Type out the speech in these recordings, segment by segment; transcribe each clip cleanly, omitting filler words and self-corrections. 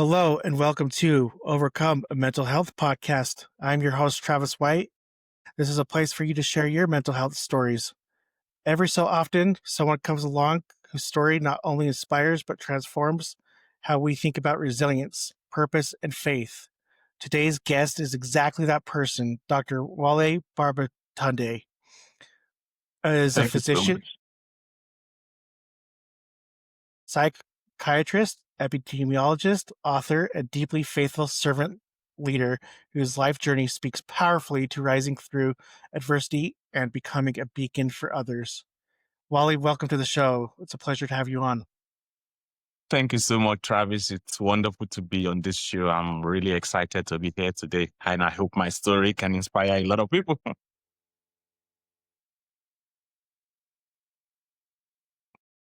Hello and welcome to Overcome, a mental health podcast. I'm your host, Travis White. This is a place for you to share your mental health stories. Every so often, someone comes along whose story not only inspires but transforms how we think about resilience, purpose, and faith. Today's guest is exactly that person, Dr. Wale Babatunde. Is a Thank you so physician, much. psychiatrist, epidemiologist, author, and deeply faithful servant leader whose life journey speaks powerfully to rising through adversity and becoming a beacon for others. Wally, welcome to the show. It's a pleasure to have you on. Thank you so much, Travis. It's wonderful to be on this show. I'm really excited to be here today, and I hope my story can inspire a lot of people.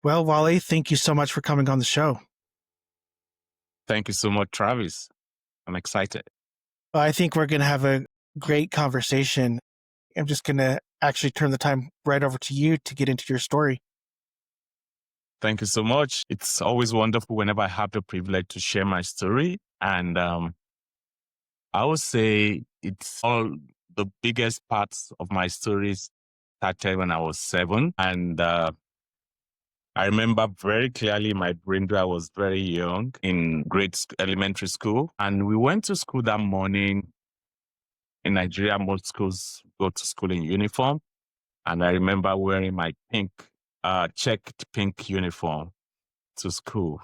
Well, Wally, thank you so much for coming on the show. Thank you so much, Travis. I'm excited. I think we're going to have a great conversation. I'm just going to actually turn the time right over to you to get into your story. Thank you so much. It's always wonderful whenever I have the privilege to share my story. And I would say it's all the biggest parts of my stories started when I was 7. And I remember very clearly my brain when I was very young in elementary school. And we went to school that morning. In Nigeria, most schools go to school in uniform. And I remember wearing my checked pink uniform to school.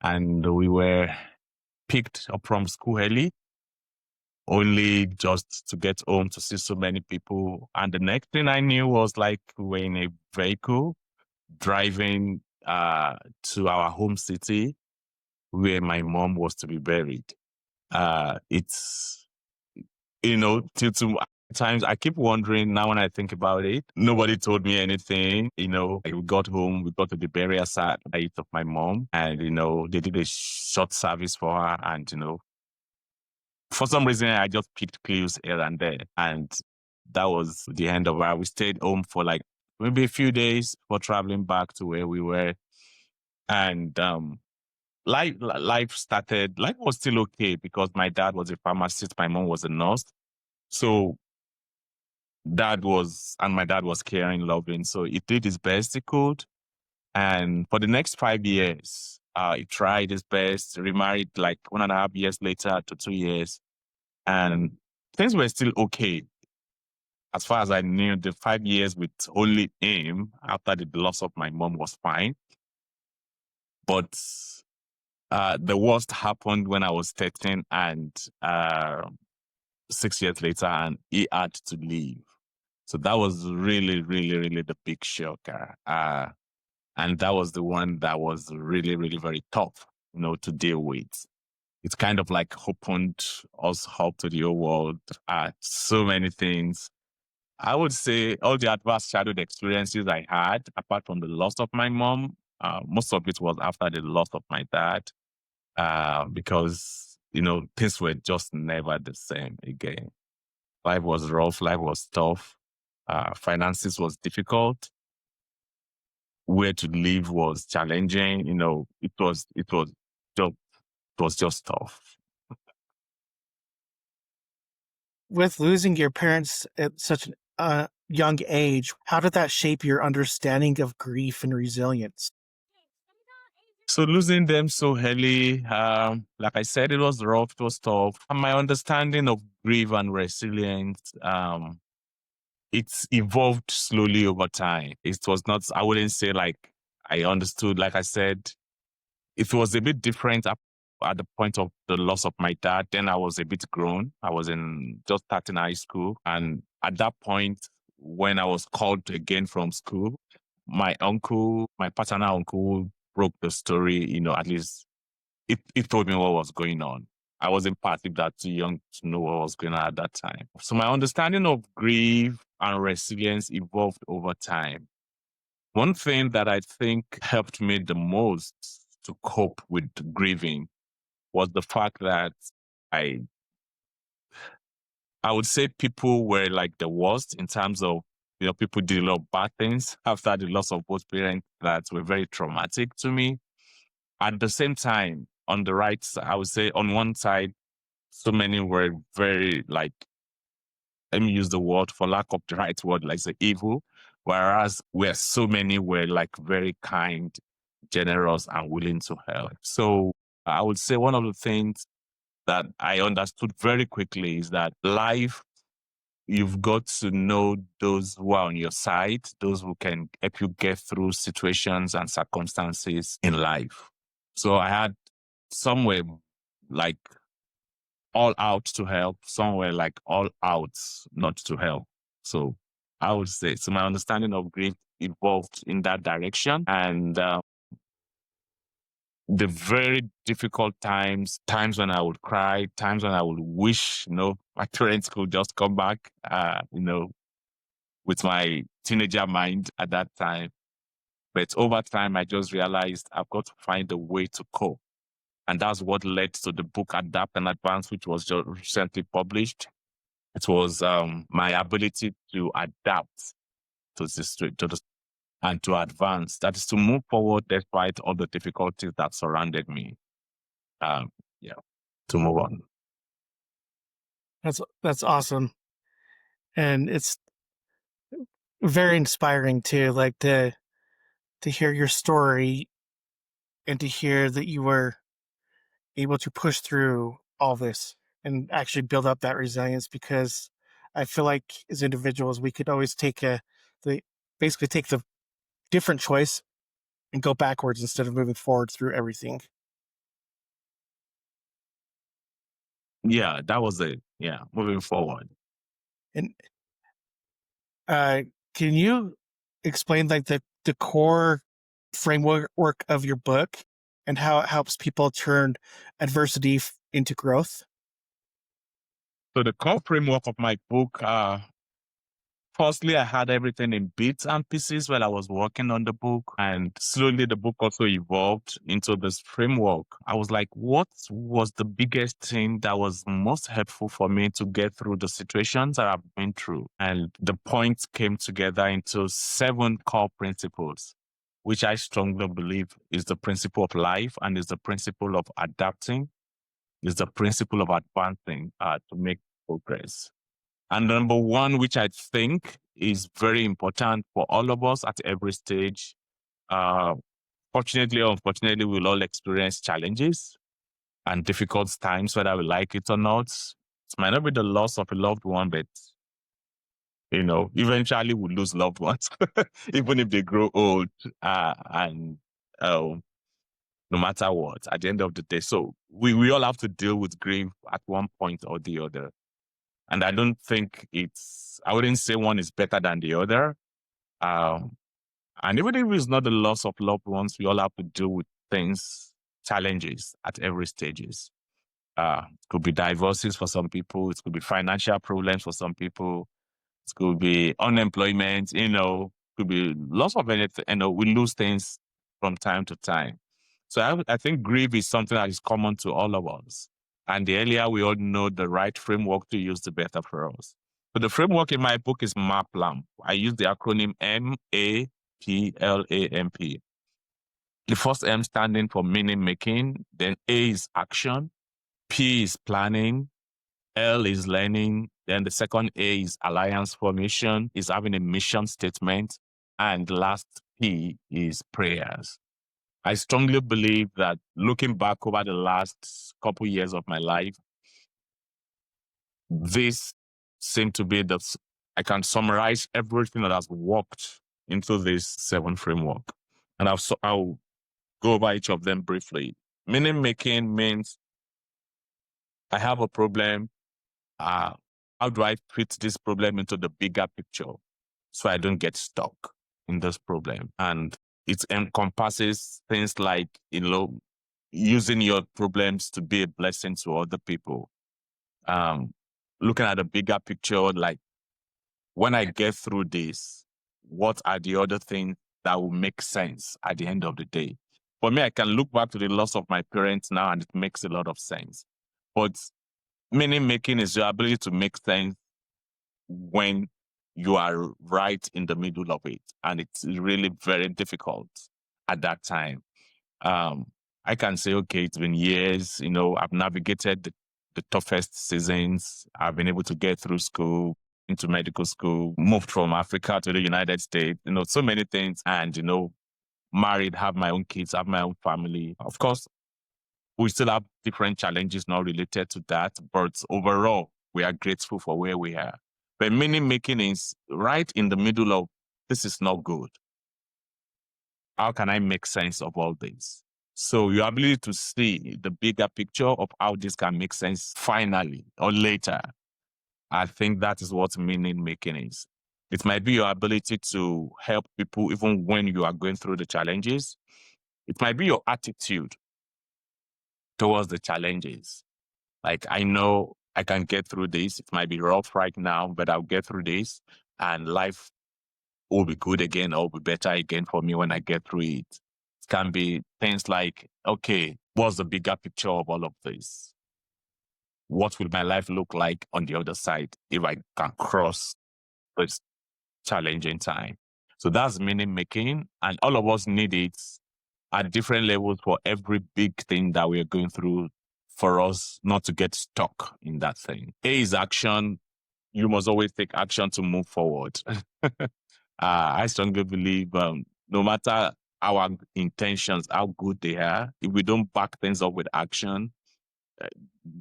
And we were picked up from school early, only just to get home to see so many people. And the next thing I knew was like we were in a vehicle driving to our home city where my mom was to be buried. It's, till times I keep wondering now when I think about it, nobody told me anything. Like we got home, we got to the burial site of my mom, and, they did a short service for her. And, for some reason, I just picked clues here and there. And that was the end of it. We stayed home for like maybe a few days before traveling back to where we were. And life started. Life was still okay because my dad was a pharmacist, my mom was a nurse. So my dad was caring, loving. So he did his best he could. And for the next 5 years, he tried his best, remarried like 1.5 years later to 2 years. And things were still okay. As far as I knew, the 5 years with only him after the loss of my mom was fine. But the worst happened when I was 13 and 6 years later, and he had to leave. So that was really, really, really the big shocker. And that was the one that was really, really very tough, to deal with. It's kind of like opened us up to the whole world, so many things. I would say all the adverse childhood experiences I had, apart from the loss of my mom, most of it was after the loss of my dad, because, things were just never the same again. Life was rough, life was tough, finances was difficult, where to live was challenging, it was just tough. With losing your parents at such a young age, how did that shape your understanding of grief and resilience? So losing them so early, like I said, it was rough, it was tough. And my understanding of grief and resilience, it's evolved slowly over time. It was not, I wouldn't say like I understood, like I said, it was a bit different at the point of the loss of my dad. Then I was a bit grown. I was just starting high school. And at that point, when I was called again from school, my paternal uncle broke the story, at least it told me what was going on. I wasn't partly that too young to know what was going on at that time. So my understanding of grief and resilience evolved over time. One thing that I think helped me the most to cope with grieving was the fact that I would say people were like the worst in terms of, people did a lot of bad things after the loss of both parents that were very traumatic to me. At the same time, on the right side, I would say on one side, so many were very like, let me use the word for lack of the right word, like say evil, whereas where so many were like very kind, generous, and willing to help. So I would say one of the things that I understood very quickly is that life, you've got to know those who are on your side, those who can help you get through situations and circumstances in life. So I had somewhere like all out to help, somewhere like all out not to help. So I would say, so my understanding of grief evolved in that direction. And the very difficult times when I would cry, times when I would wish, my parents could just come back, with my teenager mind at that time. But over time, I just realized I've got to find a way to cope. And that's what led to the book Adapt and Advance, which was just recently published. It was my ability to adapt and to advance. That is to move forward despite all the difficulties that surrounded me. Yeah, to move on. That's awesome, and it's very inspiring too. Like to hear your story and to hear that you were able to push through all this and actually build up that resilience. Because I feel like as individuals, we could always basically take the different choice and go backwards instead of moving forward through everything. Yeah, that was it. Yeah, moving forward. And uh, can you explain like the core framework of your book and how it helps people turn adversity into growth? So the core framework of my book, firstly, I had everything in bits and pieces while I was working on the book, and slowly the book also evolved into this framework. I was like, what was the biggest thing that was most helpful for me to get through the situations that I've been through? And the points came together into 7 core principles, which I strongly believe is the principle of life and is the principle of adapting, is the principle of advancing to make progress. And number one, which I think is very important for all of us at every stage, fortunately or unfortunately, we'll all experience challenges and difficult times, whether we like it or not. It might not be the loss of a loved one, but eventually we'll lose loved ones, even if they grow old, and no matter what, at the end of the day. So we all have to deal with grief at one point or the other. And I don't think I wouldn't say one is better than the other. And even if it's not the loss of loved ones, we all have to deal with challenges at every stages. It could be divorces for some people. It could be financial problems for some people. It could be unemployment, could be loss of anything. We lose things from time to time. So I think grief is something that is common to all of us. And the earlier we all know the right framework to use, the better for us. So the framework in my book is MAPLAMP. I use the acronym MAPLAMP. The first M standing for meaning making, then A is action, P is planning, L is learning, then the second A is alliance formation, is having a mission statement, and the last P is prayers. I strongly believe that looking back over the last couple years of my life, this seemed to be I can summarize everything that has worked into this 7 framework. And I'll go over each of them briefly. Meaning making means I have a problem. How do I fit this problem into the bigger picture so I don't get stuck in this problem? And it encompasses things like, using your problems to be a blessing to other people. Looking at the bigger picture, like when I get through this, what are the other things that will make sense at the end of the day? For me, I can look back to the loss of my parents now and it makes a lot of sense. But meaning making is your ability to make sense when you are right in the middle of it. And it's really very difficult at that time. I can say, okay, it's been years, I've navigated the toughest seasons. I've been able to get through school, into medical school, moved from Africa to the United States, so many things. And, married, have my own kids, have my own family. Of course, we still have different challenges not related to that, but overall, we are grateful for where we are. But meaning making is right in the middle of this is not good. How can I make sense of all this? So your ability to see the bigger picture of how this can make sense finally or later, I think that is what meaning making is. It might be your ability to help people even when you are going through the challenges. It might be your attitude towards the challenges. Like, I know I can get through this. It might be rough right now, but I'll get through this and life will be good again or will be better again for me when I get through it. It can be things like, okay, what's the bigger picture of all of this? What will my life look like on the other side if I can cross this challenging time? So that's meaning making, and all of us need it at different levels for every big thing that we are going through for us not to get stuck in that thing. A is action. You must always take action to move forward. I strongly believe no matter our intentions, how good they are, if we don't back things up with action,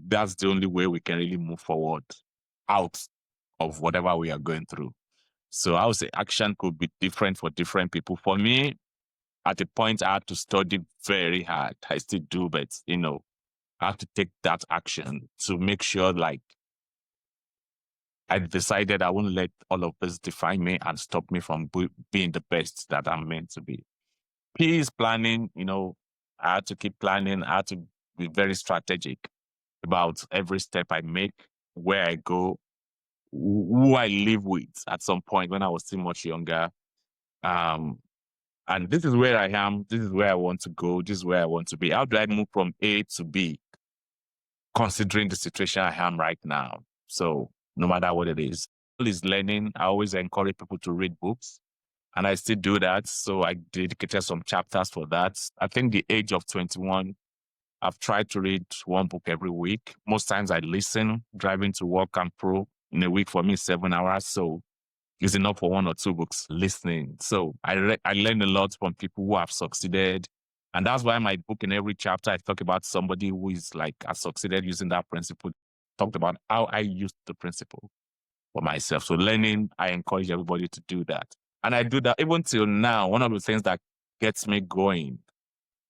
that's the only way we can really move forward out of whatever we are going through. So I would say action could be different for different people. For me, at a point, I had to study very hard. I still do, but I have to take that action to make sure, like, I decided I wouldn't let all of this define me and stop me from being the best that I'm meant to be. P is planning. I had to keep planning. I had to be very strategic about every step I make, where I go, who I live with at some point when I was still much younger. And this is where I am. This is where I want to go. This is where I want to be. How do I move from A to B, considering the situation I am right now? So no matter what it is learning. I always encourage people to read books, and I still do that. So I dedicated some chapters for that. I think the age of 21, I've tried to read one book every week. Most times I listen, driving to work and pro. In a week for me, 7 hours. So it's enough for one or two books listening. So I learned a lot from people who have succeeded. And that's why my book, in every chapter, I talk about somebody who is like has succeeded using that principle. Talked about how I used the principle for myself. So learning, I encourage everybody to do that. And I do that even till now. One of the things that gets me going,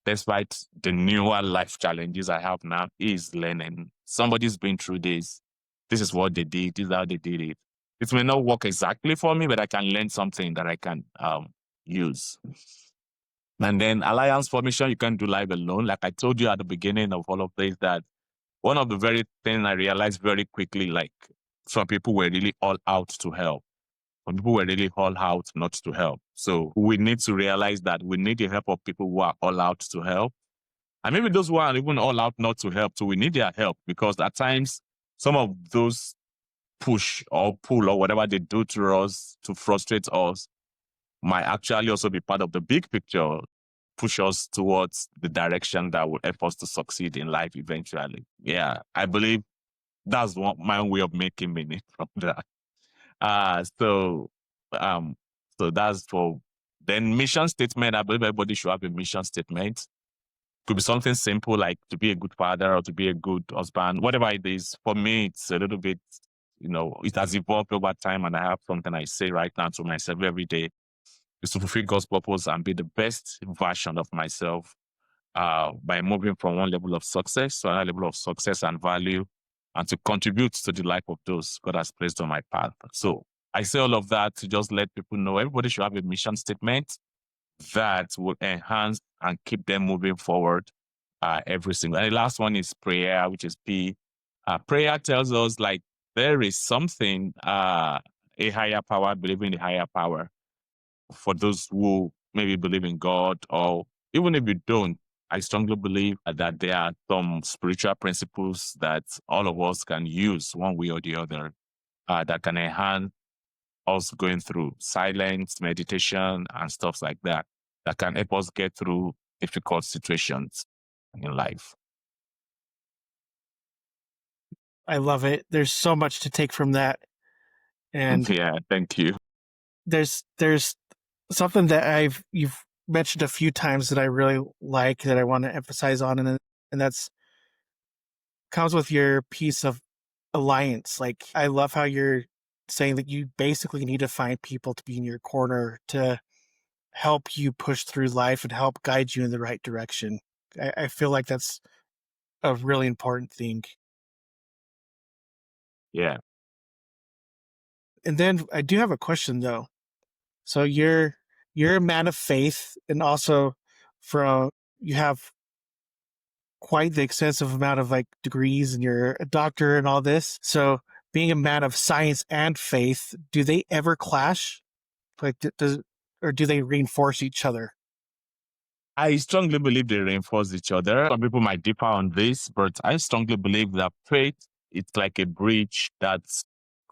despite the newer life challenges I have now, is learning. Somebody's been through this. This is what they did. This is how they did it. It may not work exactly for me, but I can learn something that I can use. And then alliance formation, you can't do life alone. Like I told you at the beginning of all of this, that one of the very things I realized very quickly, like some people were really all out to help. Some people were really all out not to help. So we need to realize that we need the help of people who are all out to help. And maybe those who are even all out not to help, so we need their help, because at times some of those push or pull or whatever they do to us to frustrate us might actually also be part of the big picture, push us towards the direction that will help us to succeed in life eventually. Yeah, I believe that's my own way of making meaning from that. So that's for then mission statement. I believe everybody should have a mission statement. Could be something simple like to be a good father or to be a good husband, whatever it is. For me, it's a little bit, it has evolved over time, and I have something I say right now to myself every day is to fulfill God's purpose and be the best version of myself by moving from one level of success to another level of success and value, and to contribute to the life of those God has placed on my path. So I say all of that to just let people know everybody should have a mission statement that will enhance and keep them moving forward every single. And the last one is prayer, which is P. Prayer tells us like there is something, a higher power, believe in the higher power. For those who maybe believe in God, or even if you don't, I strongly believe that there are some spiritual principles that all of us can use one way or the other that can enhance us going through silence, meditation, and stuff like that, that can help us get through difficult situations. in life. I love it. There's so much to take from that. And Yeah, thank you. there's something that you've mentioned a few times that I really like that I want to emphasize on, and that's comes with your piece of alliance. Like, I love how you're saying that you basically need to find people to be in your corner to help you push through life and help guide you in the right direction. I feel like that's a really important thing. Yeah. And then I do have a question though. So you're a man of faith, and also from you have quite the extensive amount of like degrees, and you're a doctor and all this. So being a man of science and faith, do they ever clash? Like, does or do they reinforce each other? I strongly believe they reinforce each other. Some people might differ on this, but I strongly believe that faith it's like a bridge that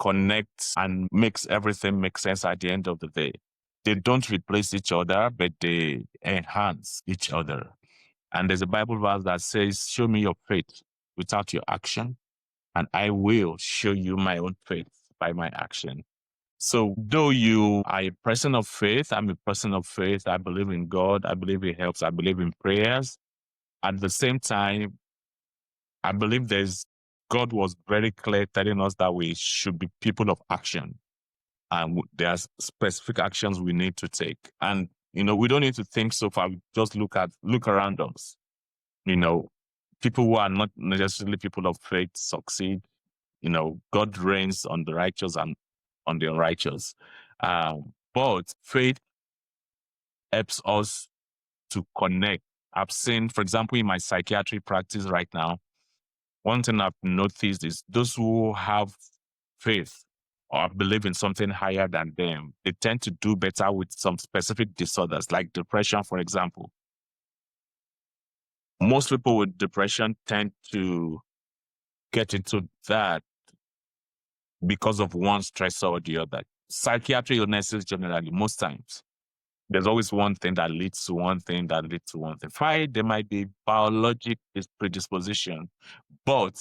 connects and makes everything make sense at the end of the day. They don't replace each other, but they enhance each other. And there's a Bible verse that says, "Show me your faith without your action, and I will show you my own faith by my action." So, though you are a person of faith, I'm a person of faith. I believe in God. I believe He helps. I believe in prayers. At the same time, I believe God was very clear telling us that we should be people of action. And there are specific actions we need to take. And, we don't need to think so far. We just look around us. People who are not necessarily people of faith succeed. God reigns on the righteous and on the unrighteous. But faith helps us to connect. I've seen, for example, in my psychiatry practice right now, one thing I've noticed is those who have faith or believe in something higher than them, they tend to do better with some specific disorders, like depression, for example. Most people with depression tend to get into that because of one stressor or the other. Psychiatric illnesses generally, most times, there's always one thing that leads to one thing that leads to one thing. Fine, there might be biologic predisposition, but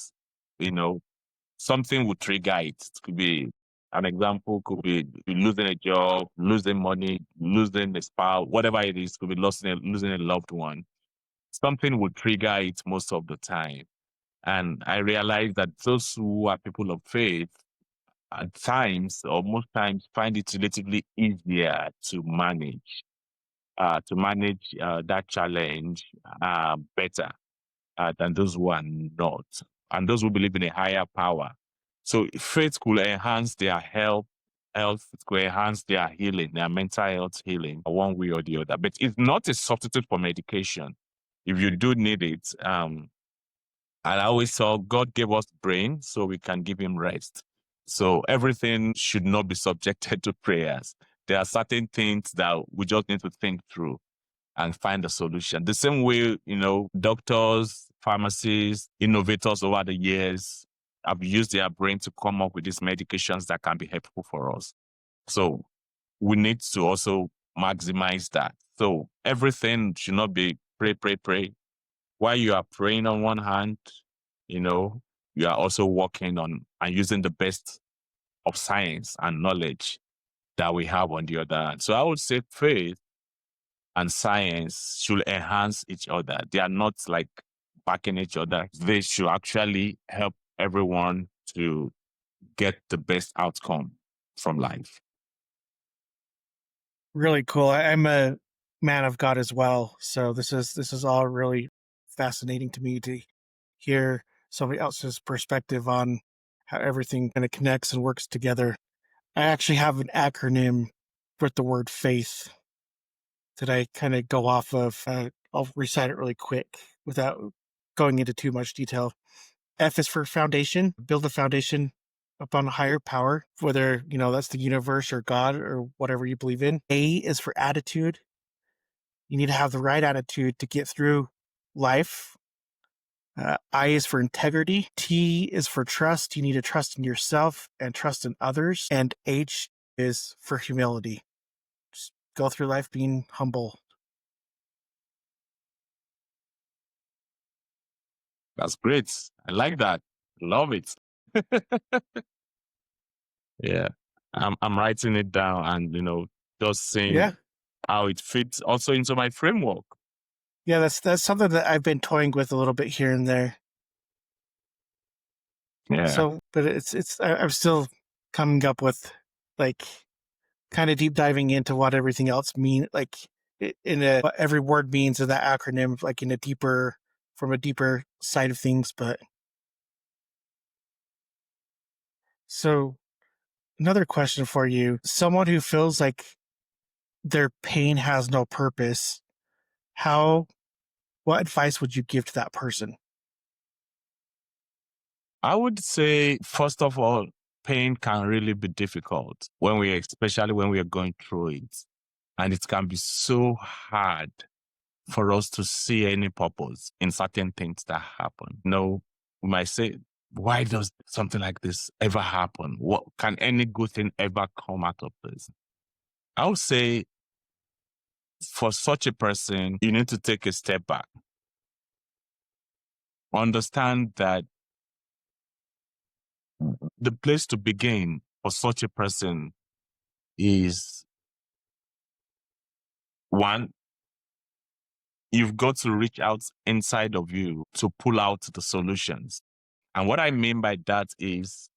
you know, something would trigger it. It could be an example, could be losing a job, losing money, losing a spouse, whatever it is, could be losing a loved one. Something would trigger it most of the time. And I realized that those who are people of faith at times or most times find it relatively easier to manage that challenge better than those who are not, and those who believe in a higher power. So faith could enhance their health it could enhance their healing, their mental health healing, one way or the other. But it's not a substitute for medication. If you do need it, and I always saw God gave us brain so we can give him rest. So everything should not be subjected to prayers. There are certain things that we just need to think through and find a solution. The same way, doctors, pharmacists, innovators over the years have used their brain to come up with these medications that can be helpful for us. So we need to also maximize that. So everything should not be pray, pray, pray. While you are praying on one hand, you are also working on and using the best of science and knowledge that we have on the other hand. So I would say faith and science should enhance each other. They are not like backing each other. They should actually help everyone to get the best outcome from life. Really cool. I'm a man of God as well, so this is all really fascinating to me to hear somebody else's perspective on how everything kind of connects and works together. I actually have an acronym with the word faith that I kind of go off of. I'll recite it really quick without going into too much detail. F is for foundation, build a foundation upon a higher power, whether, that's the universe or God or whatever you believe in. A is for attitude. You need to have the right attitude to get through life. I is for integrity. T is for trust. You need to trust in yourself and trust in others. And H is for humility. Just go through life being humble. That's great. I like that. Love it. Yeah. I'm writing it down and, just Yeah. seeing how it fits also into my framework. Yeah, that's something that I've been toying with a little bit here and there. Yeah. So, but I'm still coming up with like kind of deep diving into what everything else mean, like in a what every word means in that acronym, like in a deeper from a deeper side of things. But so another question for you: someone who feels like their pain has no purpose, how what advice would you give to that person? I would say, first of all, pain can really be difficult especially when we are going through it. And it can be so hard for us to see any purpose in certain things that happen. We might say, why does something like this ever happen? What can any good thing ever come out of this? I would say for such a person, you need to take a step back. Understand that the place to begin for such a person is one, you've got to reach out inside of you to pull out the solutions. And what I mean by that is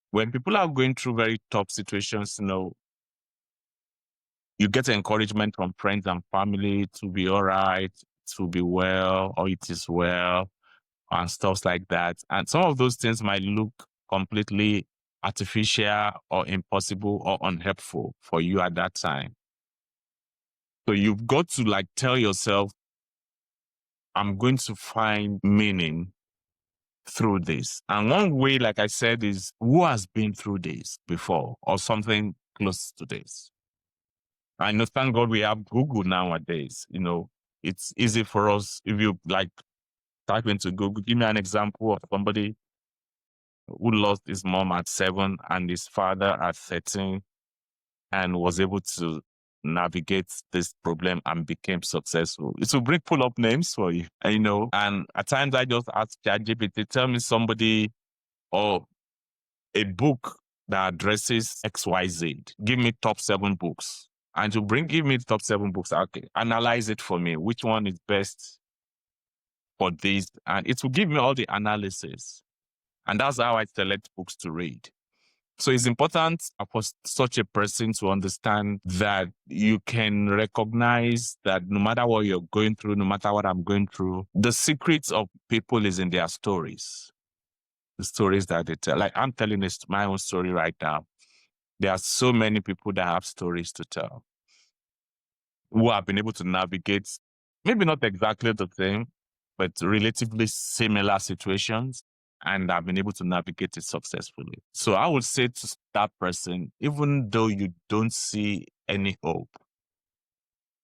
when people are going through very tough situations, you get encouragement from friends and family to be all right, to be well, or it is well, and stuff like that. And some of those things might look completely artificial or impossible or unhelpful for you at that time. So you've got to tell yourself, I'm going to find meaning through this. And one way, like I said, is who has been through this before or something close to this. I know, thank God we have Google nowadays. It's easy for us. If you type into Google, give me an example of somebody who lost his mom at 7 and his father at 13 and was able to navigate this problem and became successful. It will bring pull up names for you, and at times I just ask ChatGPT, tell me somebody or a book that addresses XYZ. Give me top 7 books. And give me the top 7 books. Okay, analyze it for me. Which one is best for this? And it will give me all the analysis. And that's how I select books to read. So it's important for such a person to understand that you can recognize that no matter what you're going through, no matter what I'm going through, the secrets of people is in their stories. The stories that they tell. Like I'm telling my own story right now. There are so many people that have stories to tell who have been able to navigate, maybe not exactly the same, but relatively similar situations, and have been able to navigate it successfully. So I would say to that person, even though you don't see any hope,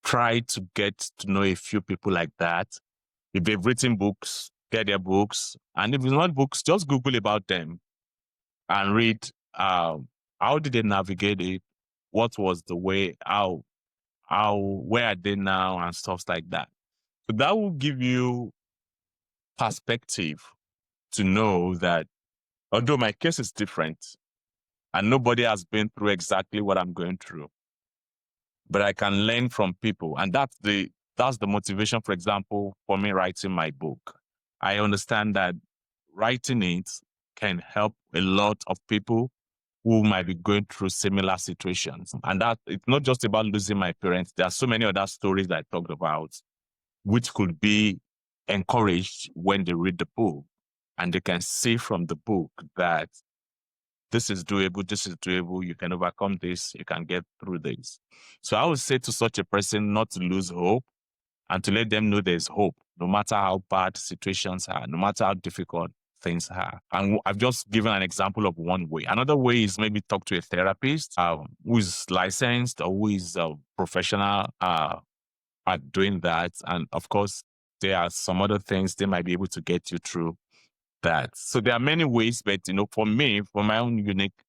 try to get to know a few people like that. If they've written books, get their books. And if it's not books, just Google about them and read how did they navigate it? What was the way? Where are they now? And stuff like that. So that will give you perspective to know that although my case is different and nobody has been through exactly what I'm going through, but I can learn from people. And that's the motivation, for example, for me writing my book. I understand that writing it can help a lot of people who might be going through similar situations. And that it's not just about losing my parents. There are so many other stories that I talked about, which could be encouraged when they read the book. And they can see from the book that this is doable, you can overcome this, you can get through this. So I would say to such a person not to lose hope and to let them know there's hope, no matter how bad situations are, no matter how difficult things are. And I've just given an example of one way. Another way is maybe talk to a therapist who is licensed or who is professional at doing that. And of course, there are some other things they might be able to get you through that. So there are many ways, but for me, for my own unique,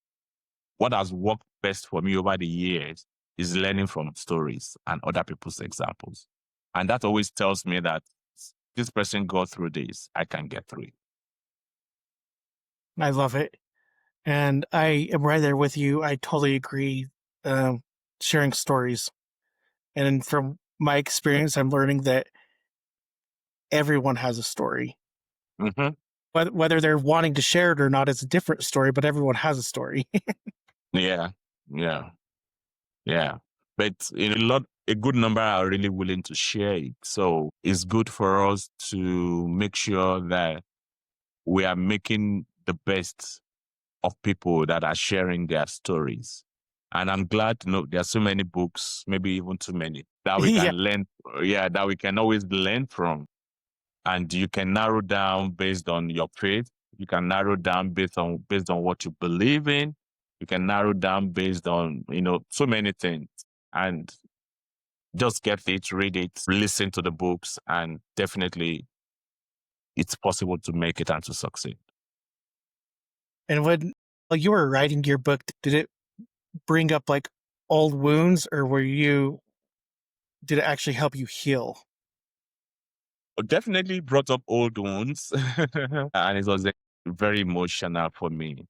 what has worked best for me over the years is learning from stories and other people's examples. And that always tells me that this person got through this, I can get through it. I love it. And I am right there with you. I totally agree. Sharing stories. And from my experience, I'm learning that everyone has a story. Mm-hmm. Whether they're wanting to share it or not is a different story, but everyone has a story. Yeah, yeah, yeah. But a good number are really willing to share it. So it's good for us to make sure that we are making the best of people that are sharing their stories. And I'm glad to know there are so many books, maybe even too many, that we Yeah. can learn. Yeah, that we can always learn from. And you can narrow down based on your faith. You can narrow down based on what you believe in. You can narrow down based on, so many things. And just get it, read it, listen to the books, and definitely it's possible to make it and to succeed. And when you were writing your book, did it bring up like old wounds, or did it actually help you heal? Definitely brought up old wounds, and it was very emotional for me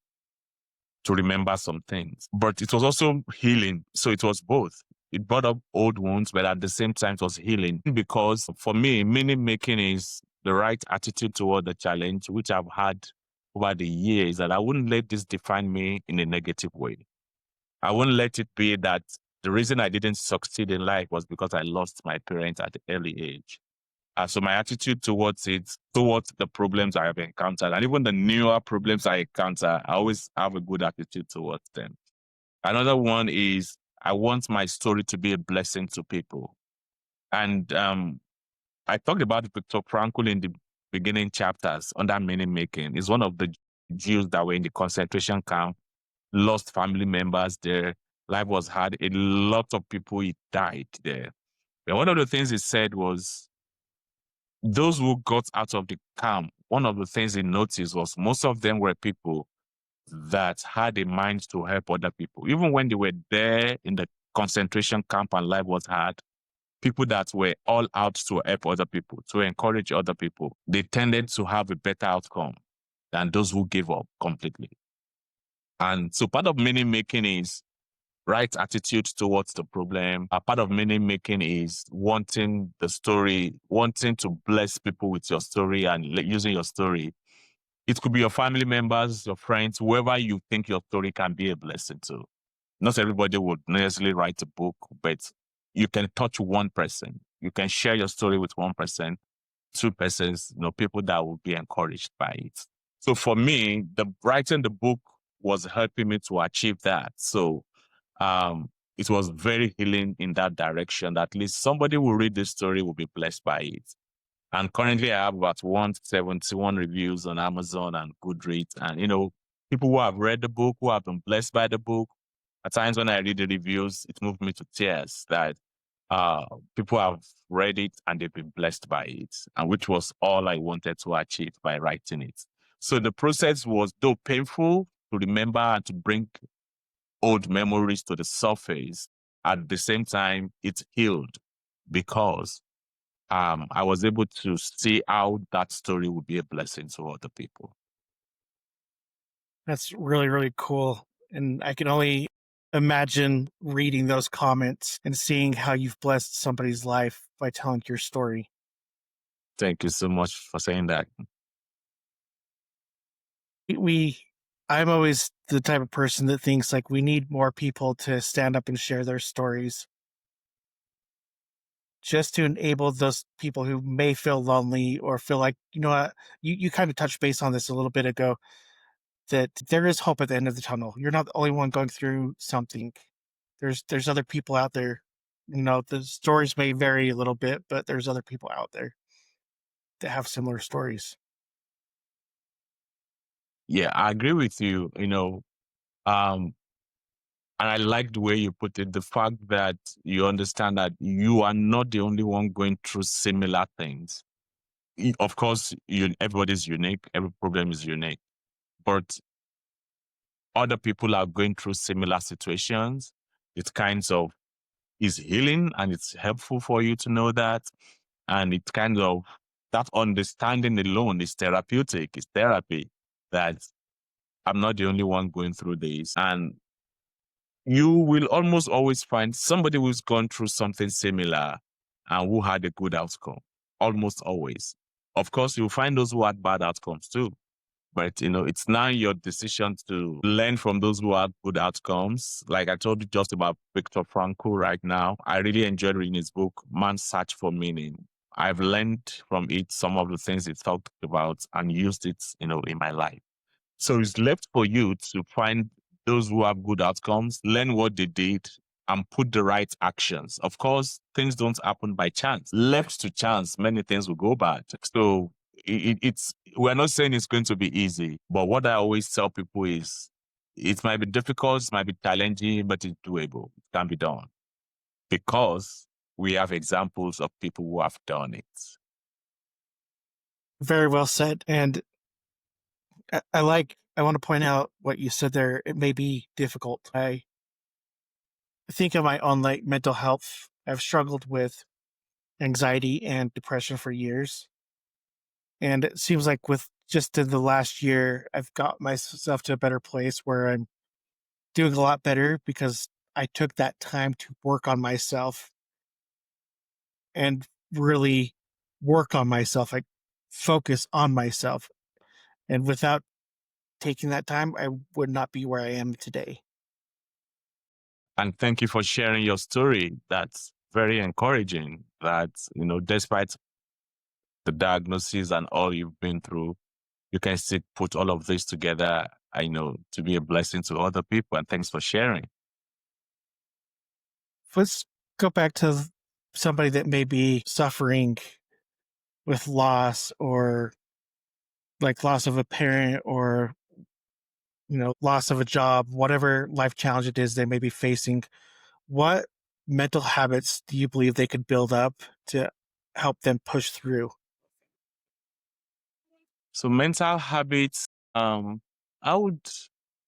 to remember some things. But it was also healing. So it was both. It brought up old wounds, but at the same time, it was healing. Because for me, meaning making is the right attitude toward the challenge, which I've had over the years, that I wouldn't let this define me in a negative way. I wouldn't let it be that the reason I didn't succeed in life was because I lost my parents at an early age. So my attitude towards the problems I have encountered, and even the newer problems I encounter, I always have a good attitude towards them. Another one is I want my story to be a blessing to people. And I talked about Viktor Frankl in the beginning chapters under meaning making. He's one of the Jews that were in the concentration camp, lost family members there. Life was hard. A lot of people died there. And one of the things he said was, those who got out of the camp, one of the things he noticed was most of them were people that had a mind to help other people. Even when they were there in the concentration camp and life was hard, people that were all out to help other people, to encourage other people, they tended to have a better outcome than those who gave up completely. And so part of meaning making is right attitude towards the problem. A part of meaning making is wanting to bless people with your story and using your story. It could be your family members, your friends, whoever you think your story can be a blessing to. Not everybody would necessarily write a book, but you can touch one person. You can share your story with one person, two persons, people that will be encouraged by it. So for me, writing the book was helping me to achieve that. So it was very healing in that direction. At least somebody will read this story, will be blessed by it. And currently I have about 171 reviews on Amazon and Goodreads. And, people who have read the book, who have been blessed by the book. At times when I read the reviews, it moved me to tears that people have read it and they've been blessed by it, and which was all I wanted to achieve by writing it. So the process was, though painful, to remember and to bring old memories to the surface. At the same time, it healed because I was able to see how that story would be a blessing to other people. That's really, really cool. And I can only imagine reading those comments and seeing how you've blessed somebody's life by telling your story. Thank you so much for saying that. I'm always the type of person that thinks like we need more people to stand up and share their stories, just to enable those people who may feel lonely or feel like, you kind of touched base on this a little bit ago, that there is hope at the end of the tunnel. You're not the only one going through something. There's other people out there. The stories may vary a little bit, but there's other people out there that have similar stories. Yeah, I agree with you. Um, and I like the way you put it, the fact that you understand that you are not the only one going through similar things. Of course, everybody's unique. Every problem is unique, but other people are going through similar situations. It kinds of is healing, and it's helpful for you to know that. And it kind of that understanding alone is therapeutic, is therapy, that I'm not the only one going through this. And you will almost always find somebody who's gone through something similar and who had a good outcome. Almost always. Of course, you'll find those who had bad outcomes too. But, it's now your decision to learn from those who have good outcomes. Like I told you just about Viktor Frankl right now. I really enjoyed reading his book, Man's Search for Meaning. I've learned from it some of the things he talked about and used it, in my life. So it's left for you to find those who have good outcomes, learn what they did, and put the right actions. Of course, things don't happen by chance. Left to chance, many things will go bad. So we're not saying it's going to be easy, but what I always tell people is it might be difficult, it might be challenging, but it's doable. It can be done because we have examples of people who have done it. Very well said. And I want to point out what you said there. It may be difficult. I think of my own mental health. I've struggled with anxiety and depression for years. And it seems like with just in the last year, I've got myself to a better place where I'm doing a lot better because I took that time to work on myself and really work on myself, like focus on myself. And without taking that time, I would not be where I am today. And thank you for sharing your story. That's very encouraging that, despite the diagnosis and all you've been through, you can still put all of this together, to be a blessing to other people. And thanks for sharing. Let's go back to somebody that may be suffering with loss or like loss of a parent or, loss of a job, whatever life challenge it is they may be facing. What mental habits do you believe they could build up to help them push through? So mental habits, I would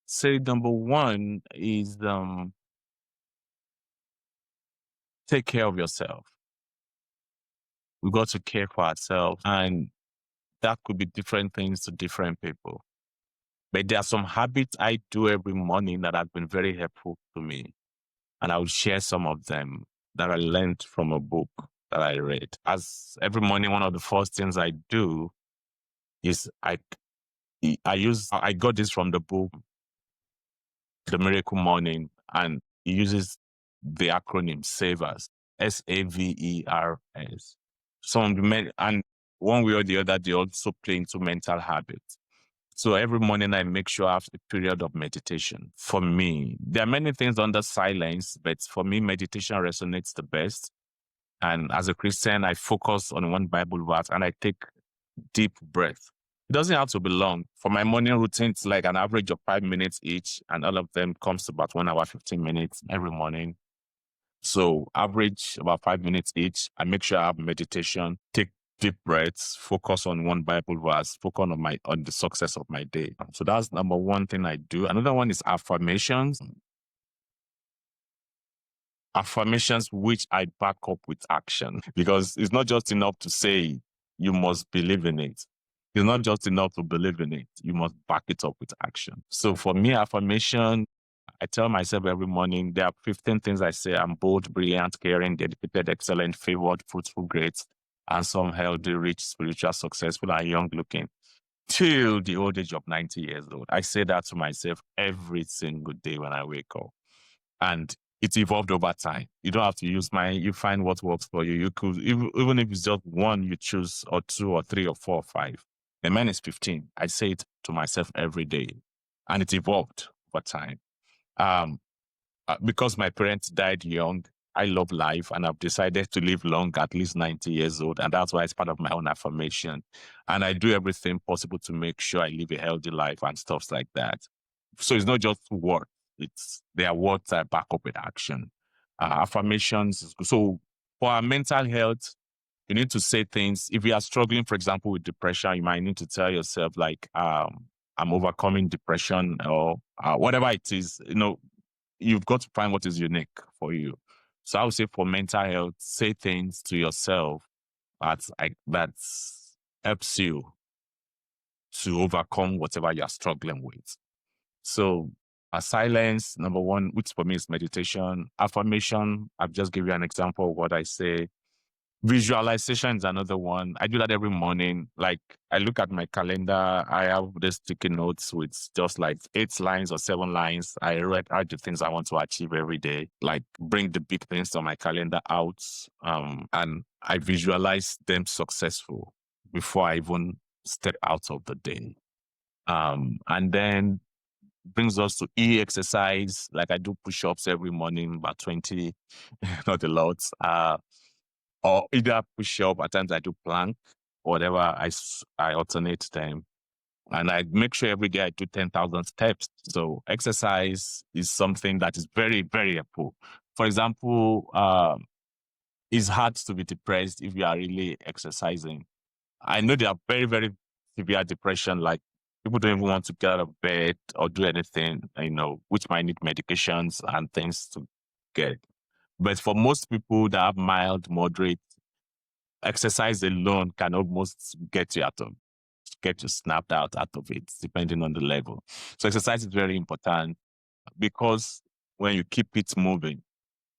say number one is take care of yourself. We got to care for ourselves, and that could be different things to different people. But there are some habits I do every morning that have been very helpful to me. And I will share some of them that I learned from a book that I read. As every morning, one of the first things I do is I got this from the book, The Miracle Morning, and it uses the acronym SAVERS, SAVERS. Some of the men, and one way or the other, they also play into mental habits. So every morning I make sure I have a period of meditation. For me, there are many things under silence, but for me, meditation resonates the best. And as a Christian, I focus on one Bible verse and I take deep breath. It doesn't have to be long. For my morning routine, it's like an average of 5 minutes each, and all of them comes to about 1 hour, 15 minutes every morning. So average about 5 minutes each. I make sure I have meditation, take deep breaths, focus on one Bible verse, focus on the success of my day. So that's number one thing I do. Another one is affirmations. Affirmations which I back up with action, because it's not just enough to say you must believe in it. It's not just enough to believe in it. You must back it up with action. So for me, affirmation, I tell myself every morning, there are 15 things I say. I'm bold, brilliant, caring, dedicated, excellent, favored, fruitful, great, handsome, healthy, rich, spiritual, successful, and young looking. Till the old age of 90 years old. I say that to myself every single day when I wake up. And it's evolved over time. You don't have to use mine. You find what works for you. You could, even if it's just one, you choose, or two, or three, or four, or five. The mine is 15. I say it to myself every day. And it evolved over time. Because my parents died young, I love life and I've decided to live long, at least 90 years old. And that's why it's part of my own affirmation. And I do everything possible to make sure I live a healthy life and stuff like that. So it's not just words. They are words I back up with action. Affirmations. So for our mental health, you need to say things. If you are struggling, for example, with depression, you might need to tell yourself like, I'm overcoming depression, or whatever it is. You've got to find what is unique for you. So I would say for mental health, say things to yourself that's helps you to overcome whatever you're struggling with. So silence, number one, which for me is meditation. Affirmation, I've just give you an example of what I say. Visualization is another one. I do that every morning. Like I look at my calendar, I have this sticky notes with just like 8 lines or 7 lines. I write out the things I want to achieve every day, like bring the big things on my calendar out. And I visualize them successful before I even step out of the day. And then brings us to exercise. Like I do push-ups every morning, about 20, not a lot. Or either push-up, at times I do plank, whatever, I alternate them. And I make sure every day I do 10,000 steps. So exercise is something that is very, very helpful. For example, it's hard to be depressed if you are really exercising. I know there are very, very severe depression, like people don't even want to get out of bed or do anything, which might need medications and things to get. But for most people that have mild, moderate, exercise alone can almost get you snapped out of it, depending on the level. So exercise is very important because when you keep it moving,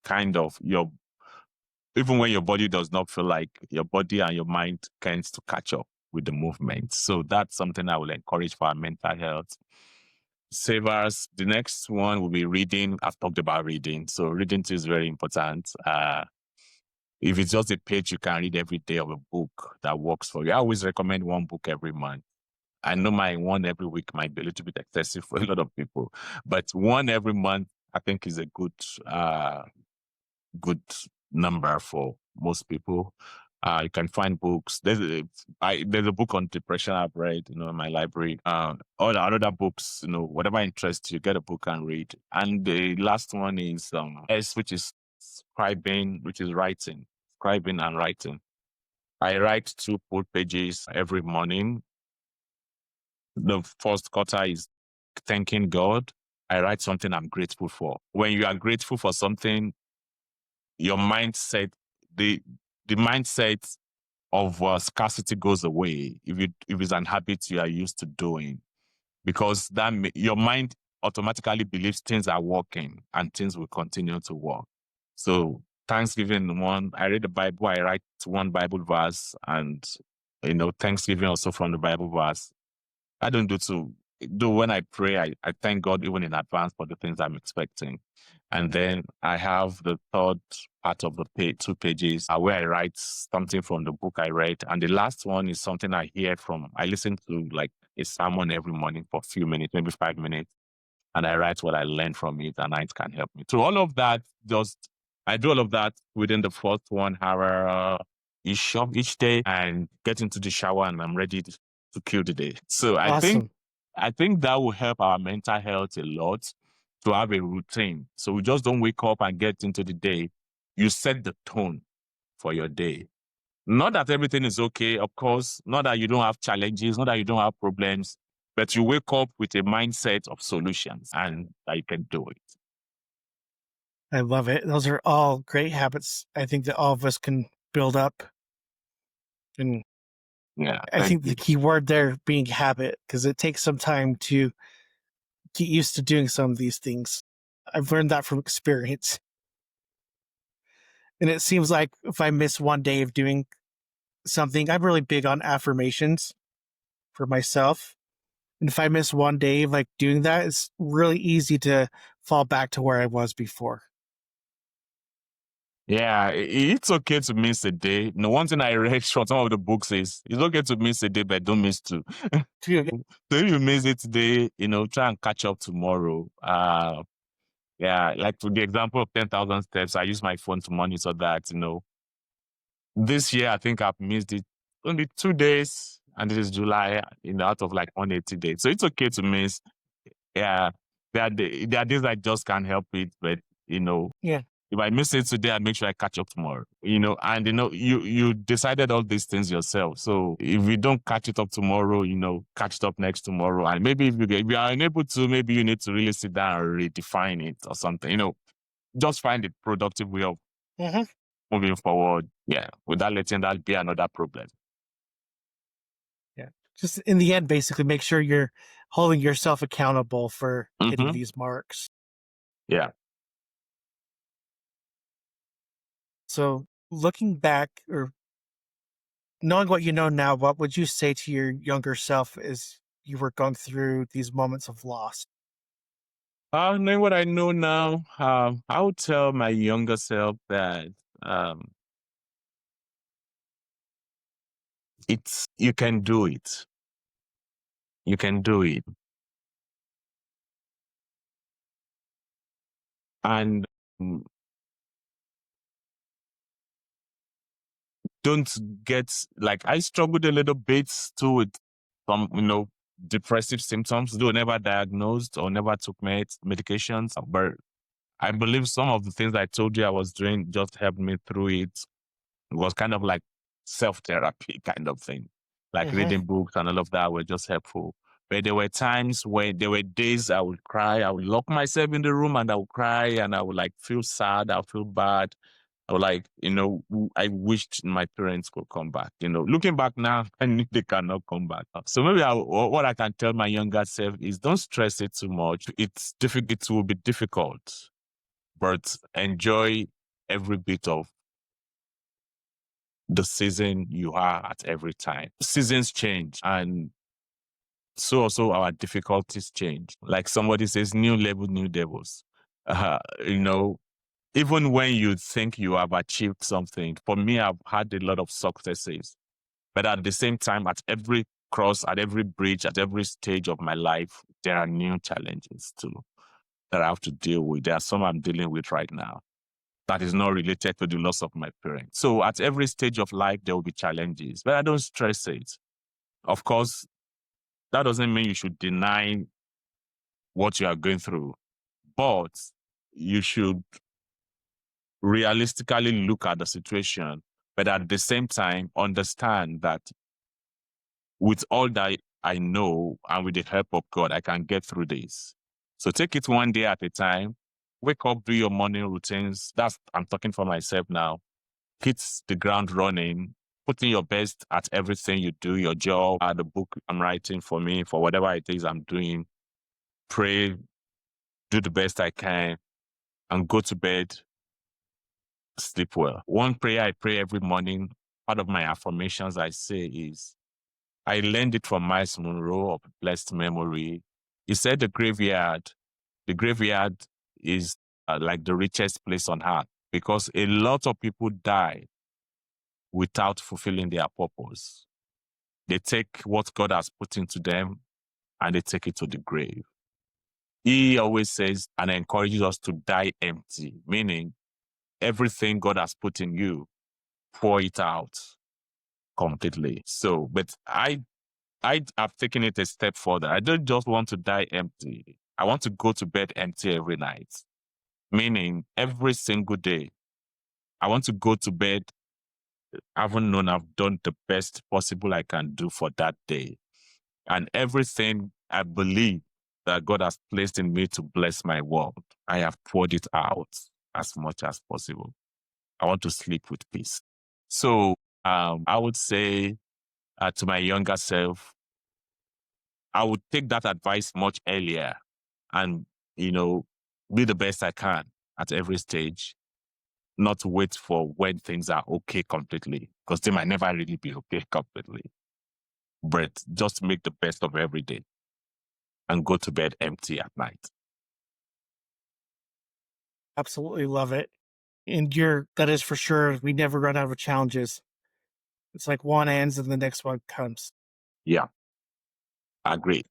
kind of even when your body does not feel like, your body and your mind tends to catch up with the movement. So that's something I will encourage for our mental health. Savers, the next one will be reading. I've talked about reading. So reading too is very important. If it's just a page you can read every day of a book that works for you. I always recommend one book every month. I know my one every week might be a little bit excessive for a lot of people, but one every month I think is a good number for most people. You can find books. There's a book on depression I've read, in my library. All the other books, whatever interests you, get a book and read. And the last one is which is scribing, which is writing, scribing and writing. I write 2 full pages every morning. The first quarter is thanking God. I write something I'm grateful for. When you are grateful for something, your mindset, the mindset of scarcity goes away if it's an habit you are used to doing, because your mind automatically believes things are working and things will continue to work. So Thanksgiving one, I read the Bible, I write 1 Bible verse, and Thanksgiving also from the Bible verse. I don't do to do when I pray, I thank God even in advance for the things I'm expecting. And then I have the third part of the 2 pages where I write something from the book I read. And the last one is something I listen to like a sermon every morning for a few minutes, maybe 5 minutes. And I write what I learned from it, and it can help me. So all of that, I do all of that within the first 1 hour each day, and get into the shower and I'm ready to kill the day. So Awesome. I think that will help our mental health a lot, to have a routine. So we just don't wake up and get into the day. You set the tone for your day. Not that everything is okay, of course, not that you don't have challenges, not that you don't have problems, but you wake up with a mindset of solutions and that you can do it. I love it. Those are all great habits I think that all of us can build up. And Yeah, I thank think you. the key word there being habit, because it takes some time to get used to doing some of these things. I've learned that from experience. And it seems like if I miss one day of doing something, I'm really big on affirmations for myself. And if I miss one day of like doing that, it's really easy to fall back to where I was before. Yeah, it's okay to miss a day. One thing I read from some of the books is it's okay to miss a day, but don't miss 2. Too. So if you miss it today, try and catch up tomorrow. Yeah, like for the example of 10,000 steps, I use my phone to monitor that, This year, I think I've missed it only 2 days, and it is July, out of like 180 days. So it's okay to miss. Yeah, there are days I just can't help it, but, Yeah. if I miss it today, I make sure I catch up tomorrow, and, you decided all these things yourself. So if you don't catch it up tomorrow, catch it up next tomorrow. And maybe if you are unable to, maybe you need to really sit down and redefine it or something, just find a productive way of Mm-hmm. moving forward. Yeah, without letting that be another problem. just in the end, basically make sure you're holding yourself accountable for hitting Hmm. these marks. Yeah. So looking back or knowing what you know now, what would you say to your younger self as you were going through these moments of loss? Knowing what I know now, I would tell my younger self that um, it's you can do it. You can do it, and mm, don't get like I struggled a little bit too with some, depressive symptoms, though never diagnosed or never took medications. But I believe some of the things I told you I was doing just helped me through it. It was kind of like self-therapy kind of thing. Like Hmm. reading books and all of that were just helpful. But there were times when there were days I would cry, I would lock myself in the room and I would cry and I would like feel sad, I would feel bad. I would like, I wished my parents could come back. Looking back now, I knew they cannot come back. So maybe what I can tell my younger self is don't stress it too much. It's difficult, it will be difficult, but enjoy every bit of the season you are at every time. Seasons change and so also our difficulties change. Like somebody says, new level, new devils. Uh, you know, even when you think you have achieved something, for me, I've had a lot of successes. But at the same time, at every cross, at every bridge, at every stage of my life, there are new challenges too that I have to deal with. There are some I'm dealing with right now that is not related to the loss of my parents. So at every stage of life, there will be challenges, but I don't stress it. Of course, that doesn't mean you should deny what you are going through, but you should realistically look at the situation, but at the same time, understand that with all that I know and with the help of God, I can get through this. So take it one day at a time. Wake up, do your morning routines. I'm talking for myself now. Hit the ground running, putting your best at everything you do, your job, the book I'm writing for me, for whatever it is I'm doing. Pray, do the best I can, and go to bed, sleep well. One prayer I pray every morning, part of my affirmations I say is, I learned it from Miles Monroe of blessed memory. He said the graveyard is like the richest place on earth because a lot of people die without fulfilling their purpose. They take what God has put into them and they take it to the grave. He always says and encourages us to die empty, meaning everything God has put in you, pour it out completely. So, but I have taken it a step further. I don't just want to die empty. I want to go to bed empty every night, meaning every single day. I want to go to bed having known I've done the best possible I can do for that day. And everything I believe that God has placed in me to bless my world, I have poured it out as much as possible. I want to sleep with peace. So I would say to my younger self, I would take that advice much earlier and, you know, be the best I can at every stage, not wait for when things are okay completely, because they might never really be okay completely. But just make the best of every day and go to bed empty at night. Absolutely love it. And that is for sure. We never run out of challenges. It's like one ends and the next one comes. Yeah, I agree.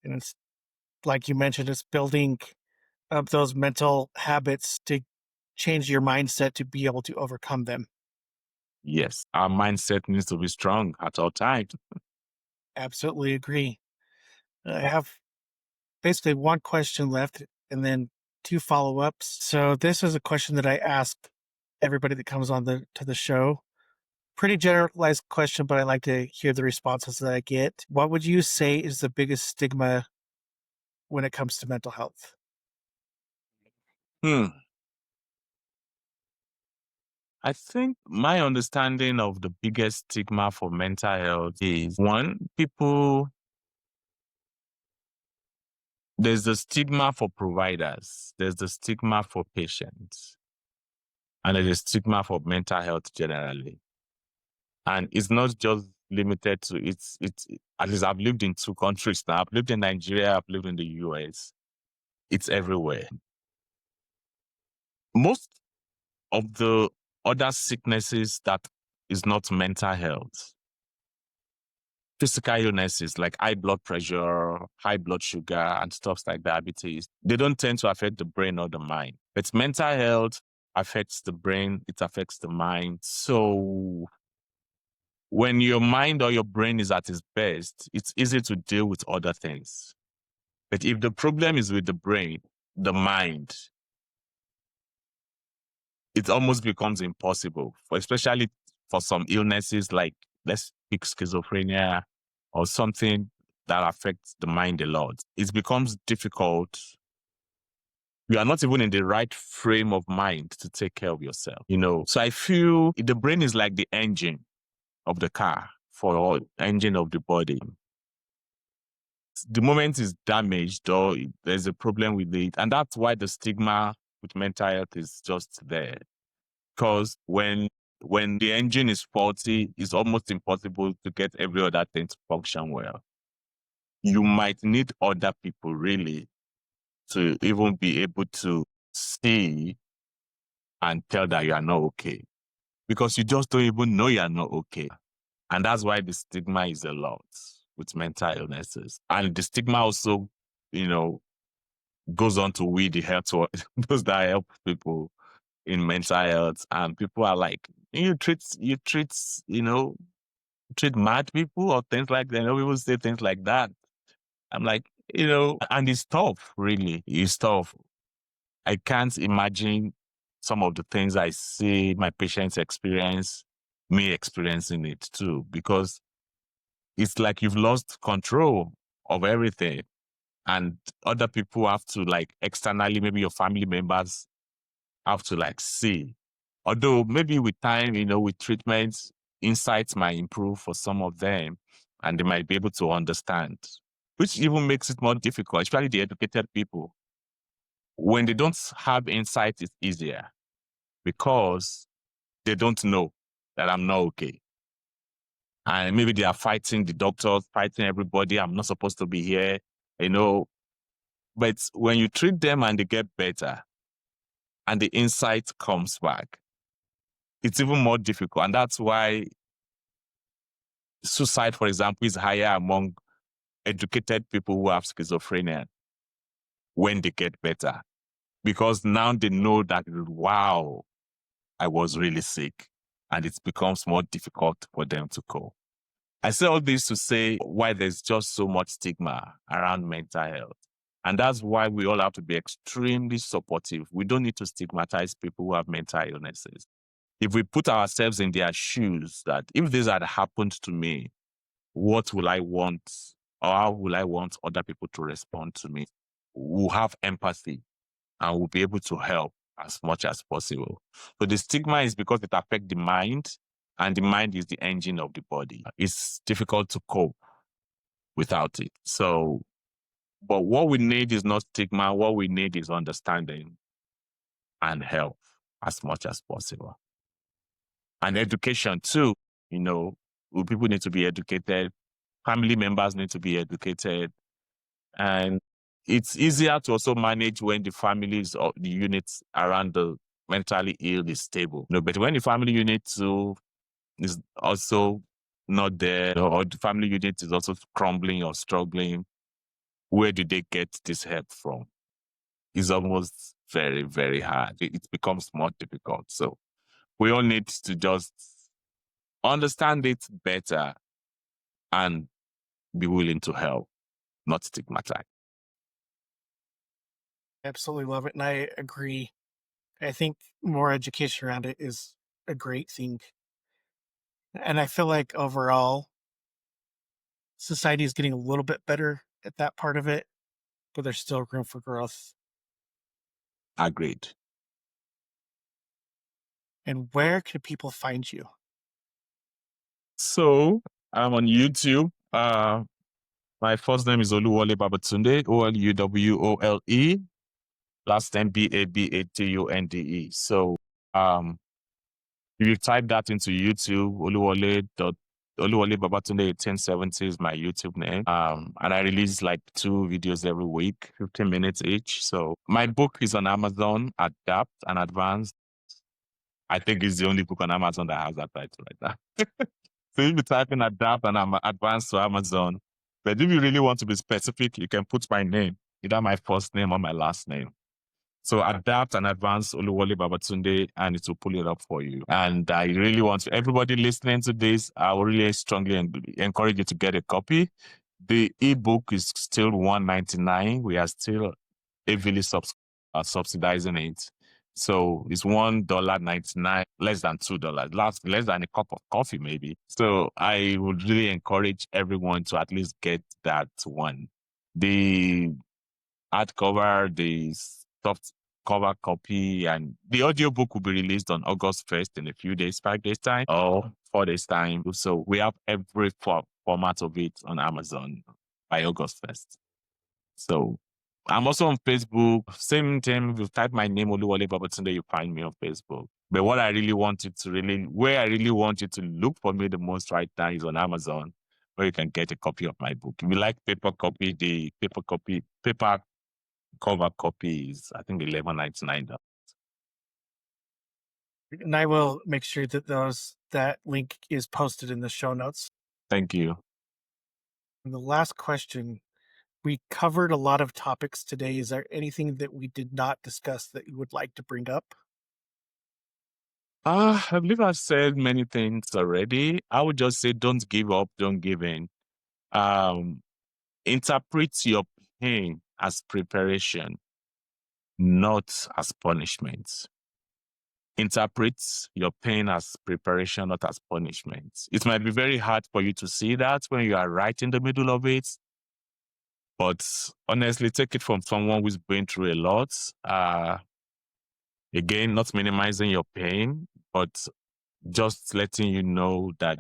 And it's like you mentioned, it's building up those mental habits to change your mindset to be able to overcome them. Yes, our mindset needs to be strong at all times. Absolutely agree. I have basically one question left and then two follow-ups. So this is a question that I ask everybody that comes on to the show. Pretty generalized question, but I like to hear the responses that I get. What would you say is the biggest stigma when it comes to mental health? Hmm. I think my understanding of the biggest stigma for mental health is one, there's the stigma for providers, there's the stigma for patients, and there's a stigma for mental health generally. And it's not just limited to it's at least I've lived in two countries now. I've lived in Nigeria, I've lived in the US. It's everywhere. Most of the other sicknesses that is not mental health, physical illnesses like high blood pressure, high blood sugar, and stuff like diabetes, they don't tend to affect the brain or the mind. But mental health affects the brain, it affects the mind. So when your mind or your brain is at its best, it's easy to deal with other things. But if the problem is with the brain, the mind, it almost becomes impossible, especially for some illnesses like, let's pick schizophrenia or something that affects the mind a lot. It becomes difficult. You are not even in the right frame of mind to take care of yourself, you know. So I feel the brain is like the engine of the car for engine of the body. The moment it's damaged or there's a problem with it, and that's why the stigma with mental health is just there. Because when the engine is faulty, it's almost impossible to get every other thing to function well. You might need other people really to even be able to see and tell that you are not okay, because you just don't even know you are not okay. And that's why the stigma is a lot with mental illnesses. And the stigma also, you know, goes on to we the health those that help people in mental health, and people are like, you know, treat mad people or things like that. You know, people say things like that. I'm like, you know, and it's tough, really. It's tough. I can't imagine some of the things I see my patients experience, me experiencing it too, because it's like you've lost control of everything. And other people have to, like, externally, maybe your family members have to, like, see. Although maybe with time, you know, with treatments, insights might improve for some of them and they might be able to understand, which even makes it more difficult, especially the educated people. When they don't have insight, it's easier because they don't know that I'm not okay. And maybe they are fighting the doctors, fighting everybody. I'm not supposed to be here, you know. But when you treat them and they get better and the insight comes back, it's even more difficult. And that's why suicide, for example, is higher among educated people who have schizophrenia when they get better. Because now they know that, wow, I was really sick. And it becomes more difficult for them to cope. I say all this to say why there's just so much stigma around mental health. And that's why we all have to be extremely supportive. We don't need to stigmatize people who have mental illnesses. If we put ourselves in their shoes, that if this had happened to me, what will I want, or how will I want other people to respond to me? We'll have empathy and we'll be able to help as much as possible. So the stigma is because it affects the mind, and the mind is the engine of the body. It's difficult to cope without it. So, but what we need is not stigma. What we need is understanding and help as much as possible. And education too, you know, people need to be educated. Family members need to be educated. And it's easier to also manage when the families or the units around the mentally ill is stable. You know, but when the family unit too is also not there, or the family unit is also crumbling or struggling, where do they get this help from? It's almost very, very hard. It becomes more difficult. So we all need to just understand it better and be willing to help, not stigmatize. Absolutely love it. And I agree. I think more education around it is a great thing. And I feel like overall, society is getting a little bit better at that part of it, but there's still room for growth. Agreed. And where can people find you? So I'm on YouTube. My first name is Oluwole Babatunde, Oluwole. Last name Babatunde. So if you type that into YouTube, Oluwole Babatunde 1870 is my YouTube name. And I release like 2 videos every week, 15 minutes each. So my book is on Amazon, Adapt and Advance. I think it's the only book on Amazon that has that title right now. So if you type in Adapt and Advance to Amazon, but if you really want to be specific, you can put my name, either my first name or my last name. So Adapt and Advance Oluwole Babatunde, and it will pull it up for you. And I really want everybody listening to this, I will really strongly encourage you to get a copy. The ebook is still $1.99. We are still heavily subsidizing it. So it's $1.99, less than $2, less than a cup of coffee, maybe. So I would really encourage everyone to at least get that one. The hardcover, the soft cover copy, and the audiobook will be released on August 1st in a few days, 5 days time, or 4 days time. So we have every format of it on Amazon by August 1st. So I'm also on Facebook. Same thing, if you type my name, Oluwole Babatunde, you find me on Facebook. But where I really want you to look for me the most right now is on Amazon, where you can get a copy of my book. If you like paper copy, the paper cover copy is, I think, $11.99. And I will make sure that that link is posted in the show notes. Thank you. And the last question, we covered a lot of topics today. Is there anything that we did not discuss that you would like to bring up? I believe I've said many things already. I would just say, don't give up, don't give in. Interpret your pain as preparation, not as punishment. Interpret your pain as preparation, not as punishment. It might be very hard for you to see that when you are right in the middle of it. But honestly, take it from someone who's been through a lot. Again, not minimizing your pain, but just letting you know that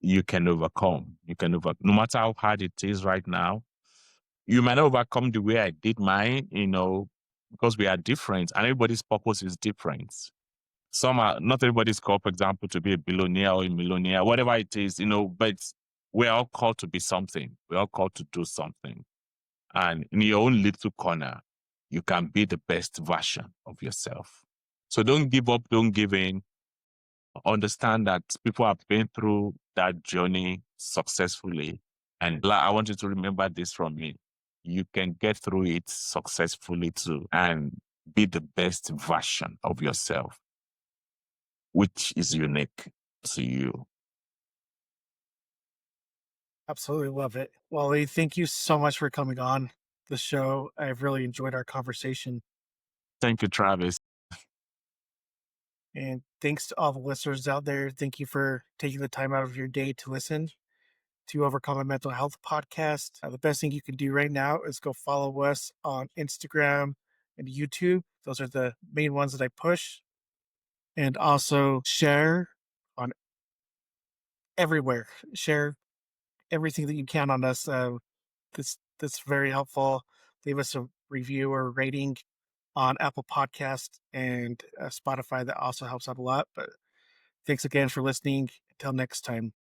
you can overcome. No matter how hard it is right now, you might not overcome the way I did mine, because we are different and everybody's purpose is different. Not everybody's called, for example, to be a billionaire or a millionaire, whatever it is, but we're all called to be something. We're all called to do something. And in your own little corner, you can be the best version of yourself. So don't give up, don't give in. Understand that people have been through that journey successfully. And I want you to remember this from me. You can get through it successfully too and be the best version of yourself, which is unique to you. Absolutely love it. Wally, thank you so much for coming on the show. I've really enjoyed our conversation. Thank you, Travis. And thanks to all the listeners out there. Thank you for taking the time out of your day to listen to Overcome a Mental Health podcast. The best thing you can do right now is go follow us on Instagram and YouTube. Those are the main ones that I push. And also share on everywhere. Share everything that you can on us. That's very helpful. Leave us a review or rating on Apple Podcast and Spotify. That also helps out a lot. But thanks again for listening. Until next time.